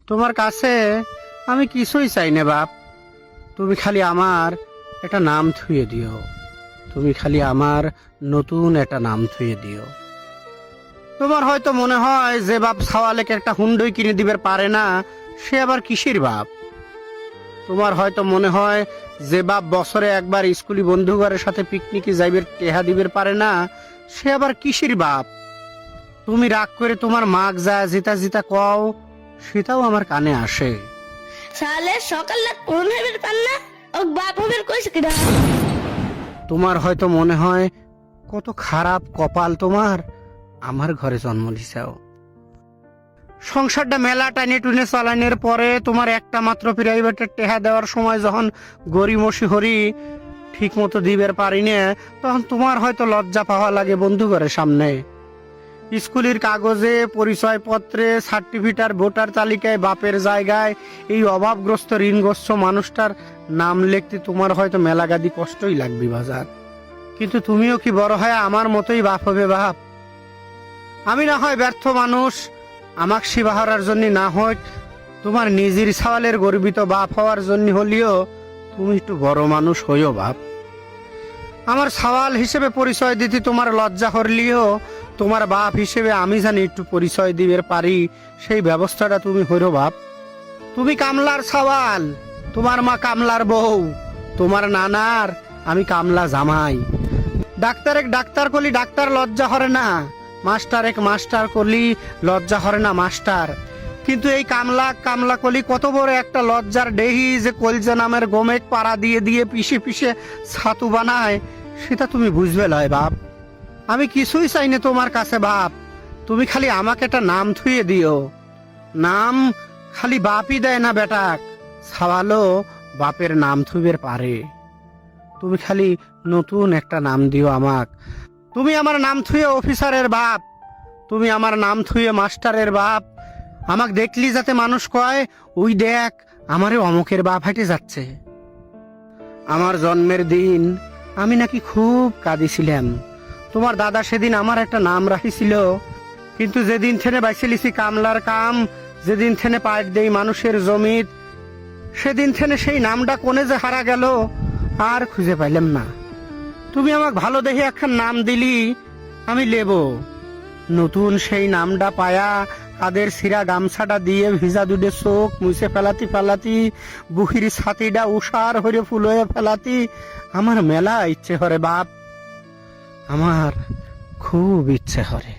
তোমার কাছে আমি কিছুই চাই না বাপ। তুমি খালি আমার একটা নাম থুয়ে দিও। তুমি খালি আমার নতুন একটা নাম থুয়ে দিও। তোমার হয়তো মনে হয় যে বাপ ছাওয়ালেকে একটা হুন্ডই কিনে দিবে পারে না, সে আবার কিসের বাপ। তোমার হয়তো মনে হয় যে বাপ বছরে একবার স্কুলি বন্ধুঘরের সাথে পিকনিকে যাইবের টেহা দিবের পারে না, সে আবার কিসের বাপ। তুমি রাগ করে তোমার মাগ যা জিতা জিতা কও, সেটাও আমার কানে আসে। সালে সকালে কোন হইবে পান না ও বাপ হইবে কইছে কিডা। তোমার হয়তো মনে হয় কত খারাপ কপাল তোমার, আমার ঘরে জন্ম দিছাও। সংসারটা মেলা টাইনে টুনে চালানোর পরে তোমার একটা মাত্র প্রাইভেটের টেহা দেওয়ার সময় যখন গরিমসি হরি ঠিক মতো দিবের পারি না, তখন তোমার হয়তো লজ্জা পাওয়া লাগে বন্ধু ঘরের সামনে। স্কুলের কাগজে, পরিচয়পত্রে, সার্টিফিকেট, ভোটার তালিকায় বাপের জায়গায় এই অভাবগ্রস্ত ঋণগ্রস্ত মানুষটার নাম লিখতে তোমার হয়তো মেলাগাদি কষ্টই লাগবে বাজার। কিন্তু তুমিও কি বড় হয় আমার মতোই বাপ হবে বাপ? আমি না হয় ব্যর্থ মানুষ, আমাকে সেবা হওয়ার জন্য না হয় তোমার নিজের সওয়ালের গর্বিত বাপ হওয়ার জন্য হলেও তুমি একটু বড় মানুষ হইও বাপ। আমার সওয়াল হিসেবে পরিচয় দিতে তোমার লজ্জা হরলিও তোমার বাপ হিসেবে আমি জানি একটু পরিচয় দিবে পারি, সেই ব্যবস্থাটা তুমি হইরো বাপ। তুমি কামলার সওয়াল, তোমার মা কামলার বউ, তোমার নানার আমি কামলা জামাই। ডাক্তার এক ডাক্তার করলি ডাক্তার লজ্জা হরে না, মাস্টার এক মাস্টার করলি লজ্জা হরে না মাস্টার। কিন্তু এই কামলা কামলা কলি কত বড় একটা লজ্জার ডেহি যে কলজা নামের গোমেক পাড়া দিয়ে দিয়ে পিষে পিষে ছাতু বানায়, সেটা তুমি বুঝবে লয় বাপ। আমি কিছুই চাই না তোমার কাছে বাপ, তুমি খালি আমাকে একটা নাম থুয়ে দিও। নাম খালি বাপই দেয় না বেটাক, ছাওয়ালো বাপের নাম থুইবের পারে। তুমি খালি নতুন একটা নাম দিও আমাক। তুমি আমার নাম থুয়ে অফিসারের বাপ, তুমি আমার নাম থুয়ে মাস্টারের বাপ। আমাক দেখলি যাতে মানুষ কয়, ওই দেখ আমারে অমুকের বাপ হাঁটে যাচ্ছে। আমার জন্মের দিন আমি নাকি খুব কাঁদিছিলাম। তোমার দাদা সেদিন আমার একটা নাম রাখিছিল, কিন্তু যেদিন থেনে বাইসেলিছি কামলার কাম, যেদিন থেনে পাট দেই মানুষের জমিত, সেদিন থেনে সেই নামটা কোনে যে হারা গেল আর খুঁজে পাইলাম না। তুমি আমাকে ভালো দেখে একখান নাম দিলি, আমি লেব। নতুন সেই নামটা পায়া কাদের সিরা গামছাটা দিয়ে ভিজা দুধে চোখ মুছে ফেলাতি ফেলাতি বুহির ছাতিটা উষার হয়ে ফুল হয়ে ফেলাতি আমার মেলা ইচ্ছে হরে বাপ, আমার খুব ইচ্ছে হরে।